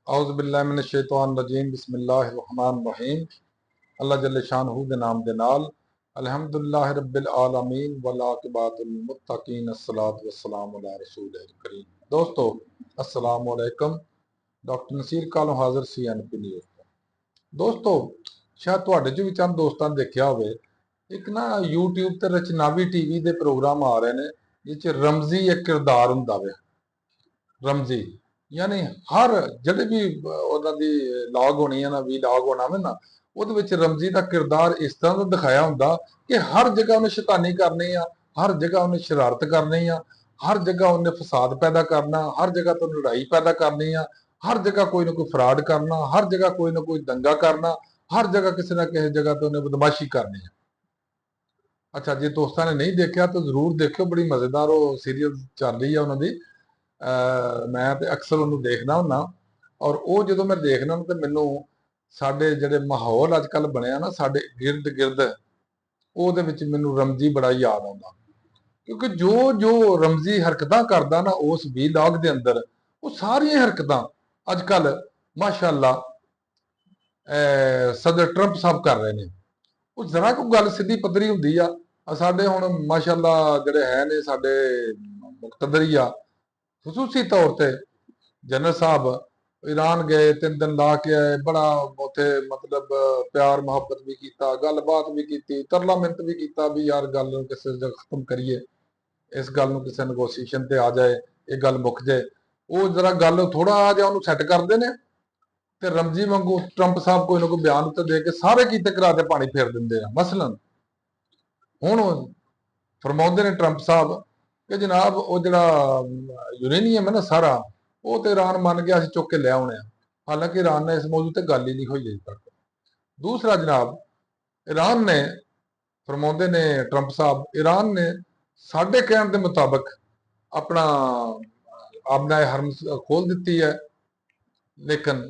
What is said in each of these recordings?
औज़ुबिल्लाहिमिनश्शैतानिर्रजीम बिस्मिल्लाहिर्रहमानिर्रहीम। अल्लाह जल्ल शानहू दे नाम दे नाल अल्हम्दुलिल्लाहि रब्बिल आलमीन वल आक़िबतुल मुत्तकीन अस्सलातु वस्सलामु अला रसूलिल करीम। दोस्तों अस्सलामु अलैकुम। डॉक्टर नसीर कालों हाज़िर CNP न्यूज़ तो। दोस्तों शायद तुहाडे चों भी चंद दोस्तां ने देखिया होवे एक ना यूट्यूब ते रचनावी टीवी दे प्रोग्राम आ रहे ने जिस च रमजी एक किरदार हुंदा वे। रमजी यानी हर ਜਿਹੜੇ ਵੀ ਉਹਨਾਂ ਦੀ ਲੌਗ ਹੋਣੀ ਹੈ ਨਾ ਵੀ ਲੌਗ ਹੋਣਾ ਵੇ ਨਾ ਉਹਦੇ ਵਿੱਚ ਰਮਜੀ ਦਾ ਕਿਰਦਾਰ ਇਸ ਤਰ੍ਹਾਂ ਦਾ ਦਿਖਾਇਆ ਹੁੰਦਾ ਕਿ ਹਰ ਜਗ੍ਹਾ ਉਹਨੇ ਸ਼ੈਤਾਨੀ ਕਰਨੀ ਆ, ਹਰ ਜਗ੍ਹਾ ਉਹਨੇ ਸ਼ਰਾਰਤ ਕਰਨੀ ਆ, ਹਰ ਜਗ੍ਹਾ ਉਹਨੇ ਫਸਾਦ ਪੈਦਾ ਕਰਨਾ, ਹਰ ਜਗ੍ਹਾ ਤੋਂ ਲੜਾਈ ਪੈਦਾ ਕਰਨੀ ਆ, ਹਰ ਜਗ੍ਹਾ ਕੋਈ ਨਾ ਕੋਈ ਫਰਾਡ ਕਰਨਾ, ਹਰ ਜਗ੍ਹਾ ਕੋਈ ਨਾ ਕੋਈ ਦੰਗਾ ਕਰਨਾ, ਹਰ ਜਗ੍ਹਾ ਕਿਸੇ ਨਾ ਕਿਸੇ ਜਗ੍ਹਾ ਤੇ ਉਹਨੇ ਬਦਮਾਸ਼ੀ ਕਰਨੀ ਆ। ਅੱਛਾ ਜੇ ਦੋਸਤਾਂ ਨੇ ਨਹੀਂ ਦੇਖਿਆ ਤਾਂ ਜ਼ਰੂਰ ਦੇਖਿਓ, ਬੜੀ ਮਜ਼ੇਦਾਰ ਉਹ ਸੀਰੀਅਲ ਚੱਲ ਰਹੀ ਆ ਉਹਨਾਂ ਦੀ। ਮੈਂ ਤੇ ਅਕਸਰ ਉਹਨੂੰ ਦੇਖਦਾ ਹੁੰਨਾ ਔਰ ਉਹ ਜਦੋਂ ਮੈਂ ਦੇਖਦਾ ਤੇ ਮੈਨੂੰ ਸਾਡੇ ਜਿਹੜੇ ਮਾਹੌਲ ਅੱਜ ਕੱਲ ਬਣਿਆ ਨਾ ਸਾਡੇ ਗਿਰਦ ਗਿਰਦ ਉਹਦੇ ਵਿੱਚ ਮੈਨੂੰ ਰਮਜੀ ਬੜਾ ਯਾਦ ਆਉਂਦਾ ਕਿਉਂਕਿ ਜੋ ਜੋ ਰਮਜੀ ਹਰਕਤਾਂ ਕਰਦਾ ਨਾ ਉਸ ਵੀਲੌਗ ਦੇ ਅੰਦਰ ਉਹ ਸਾਰੀਆਂ ਹਰਕਤਾਂ ਅੱਜ ਕੱਲ ਮਾਸ਼ਾਅੱਲਾ ਸਦਰ ਟਰੰਪ ਸਾਹਿਬ ਕਰ ਰਹੇ ਨੇ। ਉਹ ਜ਼ਰਾ ਕੋਈ ਗੱਲ ਸਿੱਧੀ ਪੱਧਰੀ ਹੁੰਦੀ ਆ ਸਾਡੇ ਹੁਣ ਮਾਸ਼ਾਅੱਲਾ ਜਿਹੜੇ ਹੈ ਨੇ ਸਾਡੇ ਮੁਕਤਦਰ ਆ ਖਸੂਸੀ ਤੌਰ ਤੇ जनरल साहब ईरान गए 3 दिन ला के आए, बड़ा उथे मतलब प्यार मुहब्बत भी किया, गलबात भी की, तरला मिनत भी किया भी यार गल किसी जगह खत्म करिए, इस गल किसी नगोसीएशन ते आ जाए, ये गल मुक जाए। वो जरा गल थोड़ा जिहा उहनूं सैट करते हैं ते रमजी वांगू ट्रंप साहब कोई ना कोई बयान उत्ते दे के सारे कीते करा के पानी फेर दिंदे आ। मसलन हुण फरमाउंदे ने ट्रंप साहब कि जनाब वो जिहड़ा यूरेनियम है ना सारा ਉਹ ਤੇ ईरान मन गया चुक के ले आने। हालांकि ईरान ने इस मौजू ते गल ही नहीं हुई अजे तक। दूसरा जनाब ईरान ने फरमाउंदे ने ट्रंप साहब ईरान ने साडे कहण दे मुताबिक अपना आबनाए हरम खोल दिती है, लेकिन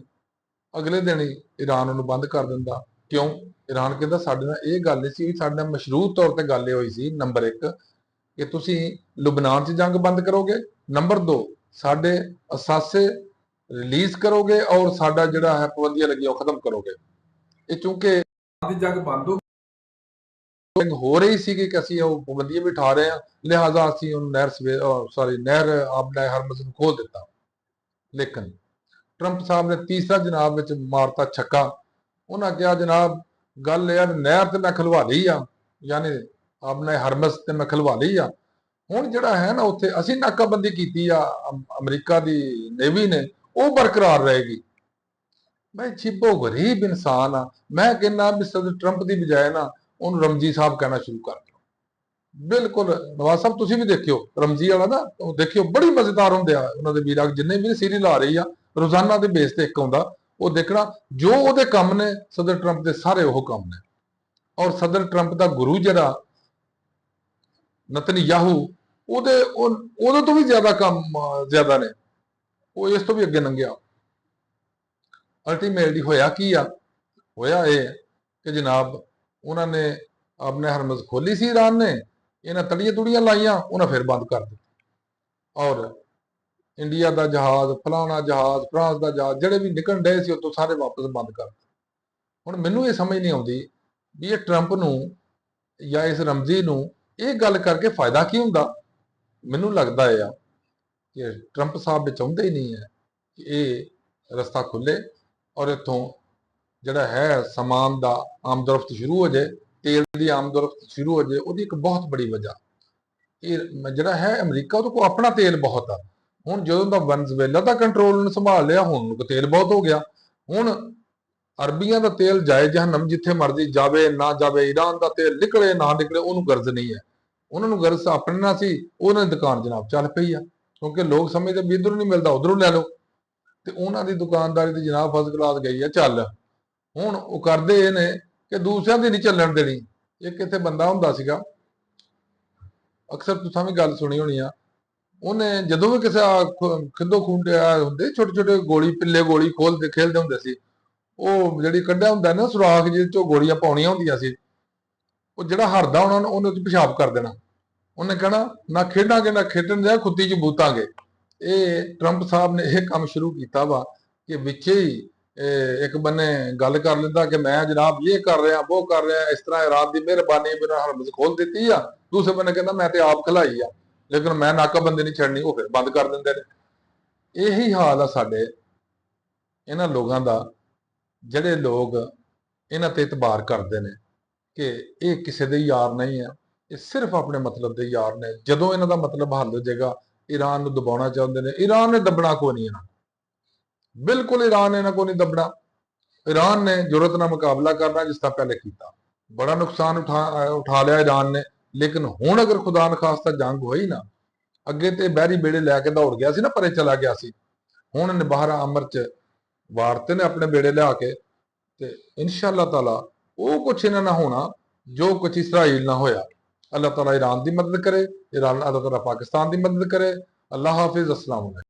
अगले दिन ही ईरान उन्हें बंद कर दिंदा। क्यों? ईरान कहता साडे नाल इह गल नहीं सी, साडे नाल मशरूत तौर ते गल होई सी नंबर 1 कि तुसीं लुबनान च जंग बंद करोगे, नंबर 2 साडे असासे रिलीज करोगे और साडा जिहड़ा है पाबंदियां लगियां खत्म करोगे। ये चूंकि जंग बंद हो रही सी कि असीं वो पाबंदियां भी उठा रहे हैं, लिहाजा असीं नहर आपने हरमज़ नूं खोल दिता। लेकिन ट्रंप साहब ने तीसरा जनाब विच मारता छक्का। उन्हां कहा जनाब गल यह नहर ते मैं खलवा ली आ, यानी आपने हरमज़ ते मैं खलवा ली आ। ਹੁਣ ਜਿਹੜਾ ਹੈ ਨਾ ਉੱਥੇ ਅਸੀਂ ਨਾਕਾਬੰਦੀ ਕੀਤੀ ਆ ਅਮਰੀਕਾ ਦੀ ਨੇਵੀ ਨੇ ਉਹ ਬਰਕਰਾਰ ਰਹੇਗੀ। ਮੈਂ ਛਿਪੋ ਗਰੀਬ ਇਨਸਾਨ ਆ, ਮੈਂ ਕਹਿੰਦਾ ਵੀ ਸਦਰ ਟਰੰਪ ਦੀ ਬਜਾਏ ਨਾ ਉਹਨੂੰ ਰਮਜੀ ਸਾਹਿਬ ਕਹਿਣਾ ਸ਼ੁਰੂ ਕਰ ਦਿਓ। ਬਿਲਕੁਲ ਨਵਾਜ਼ ਸਾਹਿਬ ਤੁਸੀਂ ਵੀ ਦੇਖਿਓ ਰਮਜੀ ਵਾਲਾ ਨਾ ਉਹ ਦੇਖਿਓ ਬੜੀ ਮਜ਼ੇਦਾਰ ਹੁੰਦੇ ਆ ਉਹਨਾਂ ਦੇ ਵੀਰਾਂ ਜਿੰਨੇ ਵੀ ਸੀਰੀਅਲ ਆ ਰਹੀ ਆ ਰੋਜ਼ਾਨਾ ਦੇ ਬੇਸ ਤੇ ਇੱਕ ਆਉਂਦਾ ਉਹ ਦੇਖਣਾ ਜੋ ਉਹਦੇ ਕੰਮ ਨੇ ਸਦਰ ਟਰੰਪ ਦੇ ਸਾਰੇ ਉਹ ਕੰਮ ਨੇ। ਔਰ ਸਦਰ ਟਰੰਪ ਦਾ ਗੁਰੂ ਜਿਹੜਾ ਨਤਨਯਾਹੂ ਉਹਦੇ ਤੋਂ ਵੀ ਜ਼ਿਆਦਾ ਕੰਮ ਜ਼ਿਆਦਾ ਨੇ, ਉਹ ਇਸ ਤੋਂ ਵੀ ਅੱਗੇ ਲੰਘਿਆ। ਅਲਟੀਮੇਟਲੀ ਹੋਇਆ ਕੀ ਆ? ਹੋਇਆ ਇਹ ਕਿ ਜਨਾਬ ਉਹਨਾਂ ਨੇ ਆਪਣੇ ਹਰਮਜ਼ ਖੋਲੀ ਸੀ ਈਰਾਨ ਨੇ, ਇਹਨਾਂ ਤੜੀਆਂ ਤੁੜੀਆਂ ਲਾਈਆਂ, ਉਹਨਾਂ ਫਿਰ ਬੰਦ ਕਰ ਦਿੱਤਾ। ਔਰ ਇੰਡੀਆ ਦਾ ਜਹਾਜ਼ ਫਲਾਣਾ ਜਹਾਜ਼ ਫਰਾਂਸ ਦਾ ਜਹਾਜ਼ ਜਿਹੜੇ ਵੀ ਨਿਕਲਣ ਡਏ ਸੀ ਉੱਥੋਂ ਸਾਰੇ ਵਾਪਸ ਬੰਦ ਕਰ ਦਿੱਤੇ। ਹੁਣ ਮੈਨੂੰ ਇਹ ਸਮਝ ਨਹੀਂ ਆਉਂਦੀ ਵੀ ਇਹ ਟਰੰਪ ਨੂੰ ਜਾਂ ਇਸ ਰਮਜੀ ਨੂੰ ਇਹ ਗੱਲ ਕਰਕੇ ਫਾਇਦਾ ਕੀ ਹੁੰਦਾ। ਮੈਨੂੰ ਲੱਗਦਾ ਆ ਕਿ ਟਰੰਪ ਸਾਹਿਬ ਵੀ ਚਾਹੁੰਦੇ ਹੀ ਨਹੀਂ ਹੈ ਕਿ ਇਹ ਰਸਤਾ ਖੁੱਲੇ ਔਰ ਇੱਥੋਂ ਜਿਹੜਾ ਹੈ ਸਮਾਨ ਦਾ ਆਮਦਰਫਤ ਸ਼ੁਰੂ ਹੋ ਜਾਏ, ਤੇਲ ਦੀ ਆਮਦਰਫਤ ਸ਼ੁਰੂ ਹੋ ਜਾਏ। ਉਹਦੀ ਇੱਕ ਬਹੁਤ ਬੜੀ ਵਜ੍ਹਾ ਇਹ ਜਿਹੜਾ ਹੈ ਅਮਰੀਕਾ ਉਹਦੇ ਕੋਲ ਆਪਣਾ ਤੇਲ ਬਹੁਤ ਆ। ਹੁਣ ਜਦੋਂ ਦਾ ਵੈਨਜ਼ੂਏਲਾ ਦਾ ਕੰਟਰੋਲ ਨੇ ਸੰਭਾਲ ਲਿਆ ਹੁਣ ਤੇਲ ਬਹੁਤ ਹੋ ਗਿਆ। ਹੁਣ ਅਰਬੀਆਂ ਦਾ ਤੇਲ ਜਾਏ ਜਹਨਮ ਜਿੱਥੇ ਮਰਜ਼ੀ ਜਾਵੇ ਨਾ ਜਾਵੇ, ਈਰਾਨ ਦਾ ਤੇਲ ਨਿਕਲੇ ਨਾ ਨਿਕਲੇ ਉਹਨੂੰ ਗਰਜ਼ ਨਹੀਂ ਹੈ। ਉਹਨਾਂ ਨੂੰ ਗਰਜ਼ ਆਪਣੇ ਨਾਲ ਸੀ, ਉਹਨਾਂ ਦੀ ਦੁਕਾਨ ਜਨਾਬ ਚੱਲ ਪਈ ਆ ਕਿਉਂਕਿ ਲੋਕ ਸਮਝਦੇ ਵੀ ਇੱਧਰੋਂ ਨਹੀਂ ਮਿਲਦਾ ਉਧਰੋਂ ਲੈ ਲਓ ਤੇ ਉਹਨਾਂ ਦੀ ਦੁਕਾਨਦਾਰੀ ਤੇ ਜਨਾਬ ਫਸਟ ਕਲਾਸ ਗਈ ਆ ਚੱਲ। ਹੁਣ ਉਹ ਕਰਦੇ ਇਹ ਨੇ ਕਿ ਦੂਸਰਿਆਂ ਦੀ ਨਹੀਂ ਚੱਲਣ ਦੇਣੀ। ਇੱਕ ਇੱਥੇ ਬੰਦਾ ਹੁੰਦਾ ਸੀਗਾ ਅਕਸਰ ਤੁਸੀਂ ਵੀ ਗੱਲ ਸੁਣੀ ਹੋਣੀ ਆ, ਉਹਨੇ ਜਦੋਂ ਵੀ ਕਿਸੇ ਖਿੱਦੋ ਖੂੰਡੇ ਹੁੰਦੇ ਛੋਟੇ ਛੋਟੇ ਗੋਲੀ ਪਿੱਲੇ ਗੋਲੀ ਖੋਲਦੇ ਖੇਲਦੇ ਹੁੰਦੇ ਸੀ, ਉਹ ਜਿਹੜੀ ਕੱਢਿਆ ਹੁੰਦਾ ਨਾ ਸੁਰਾਖ ਜਿਹਦੇ ਚੋਂ ਗੋਲੀਆਂ ਪਾਉਣੀਆਂ ਹੁੰਦੀਆਂ ਸੀ, ਉਹ ਜਿਹੜਾ ਹਰਦਾ ਉਹਨਾਂ ਉਹਨੇ ਉੱਤੇ ਪਿਸ਼ਾਬ ਕਰ ਦੇਣਾ। ਉਹਨੇ ਕਹਿਣਾ ਨਾ ਖੇਡਾਂਗੇ ਨਾ ਖੇਡਣ ਦੇ ਖੁੱਤੀ ਚ ਬੂਤਾਂਗੇ। ਇਹ ਟਰੰਪ ਸਾਹਿਬ ਨੇ ਇਹ ਕੰਮ ਸ਼ੁਰੂ ਕੀਤਾ ਵਾ ਕਿ ਵਿੱਚੇ ਹੀ ਇੱਕ ਬੰਨੇ ਗੱਲ ਕਰ ਲੈਂਦਾ ਕਿ ਮੈਂ ਜਨਾਬ ਇਹ ਕਰ ਰਿਹਾ ਉਹ ਕਰ ਰਿਹਾ, ਇਸ ਤਰ੍ਹਾਂ ਰਾਤ ਦੀ ਮਿਹਰਬਾਨੀ ਬਿਨਾਂ ਹਰਮਤ ਖੋਲ ਦਿੱਤੀ ਆ। ਦੂਸਰੇ ਬੰਨੇ ਕਹਿੰਦਾ ਮੈਂ ਤੇ ਆਪ ਖਲਾਈ ਆ, ਲੇਕਿਨ ਮੈਂ ਨਾਕਾਬੰਦੀ ਨਹੀਂ ਛੱਡਣੀ, ਉਹ ਫਿਰ ਬੰਦ ਕਰ ਦਿੰਦੇ ਨੇ। ਇਹੀ ਹਾਲ ਆ ਸਾਡੇ ਇਹਨਾਂ ਲੋਕਾਂ ਦਾ, ਜਿਹੜੇ ਲੋਕ ਇਹਨਾਂ ਤੇ ਇਤਬਾਰ ਕਰਦੇ ਨੇ ਕਿ ਇਹ ਕਿਸੇ ਦੇ ਯਾਰ ਨਹੀਂ ਆ, ਇਹ ਸਿਰਫ ਆਪਣੇ ਮਤਲਬ ਦੇ ਯਾਰ ਨੇ। ਜਦੋਂ ਇਹਨਾਂ ਦਾ ਮਤਲਬ ਹੱਲ ਹੋ ਜਾਏਗਾ, ਈਰਾਨ ਨੂੰ ਦਬਾਉਣਾ ਚਾਹੁੰਦੇ ਨੇ, ਈਰਾਨ ਨੇ ਦਬਣਾ ਕੋਈ ਨਹੀਂ ਇਹਨਾਂ, ਬਿਲਕੁਲ ਈਰਾਨ ਇਹਨਾਂ को नहीं दबना। ईरान ने जरूरत ਨਾਲ ਮੁਕਾਬਲਾ ਕਰਨਾ, ਜਿਸ ਤਰ੍ਹਾਂ ਪਹਿਲੇ ਕੀਤਾ। ਬੜਾ ਨੁਕਸਾਨ ਉਠਾ ਲਿਆ ਈਰਾਨ ਨੇ, ਲੇਕਿਨ ਹੁਣ ਅਗਰ ਖੁਦਾ ਨ ਖਾਸਤਾ ਜੰਗ ਹੋਈ ਨਾ, ਅੱਗੇ ਤੇ ਬਹਿਰੀ ਬੇੜੇ ਲੈ ਕੇ ਦੌੜ ਗਿਆ ਸੀ ਨਾ, ਪਰੇ ਚਲਾ ਗਿਆ ਸੀ। ਹੁਣ ਨਿਬਾਹਰਾ ਅਮਰ ਚ ਵਾਰਤੇ ਨੇ ਆਪਣੇ ਬੇੜੇ ਲਿਆ ਕੇ, ਤੇ ਇਨਸ਼ਾ ਅੱਲਾਹ ਤਾਲਾ ਉਹ ਕੁਛ ਇਹਨਾਂ ਨਾਲ ਹੋਣਾ ਜੋ ਕੁਛ ਇਸਰਾਈਲ ਨਾਲ ਹੋਇਆ। ਅੱਲਾਹ ਤਾਲਾ ईरान ਦੀ ਮਦਦ ਕਰੇ, ईरान अल्लाह ताला पाकिस्तान ਦੀ ਮਦਦ ਕਰੇ। अल्लाह हाफिज, अस्सलाम वालेकुम।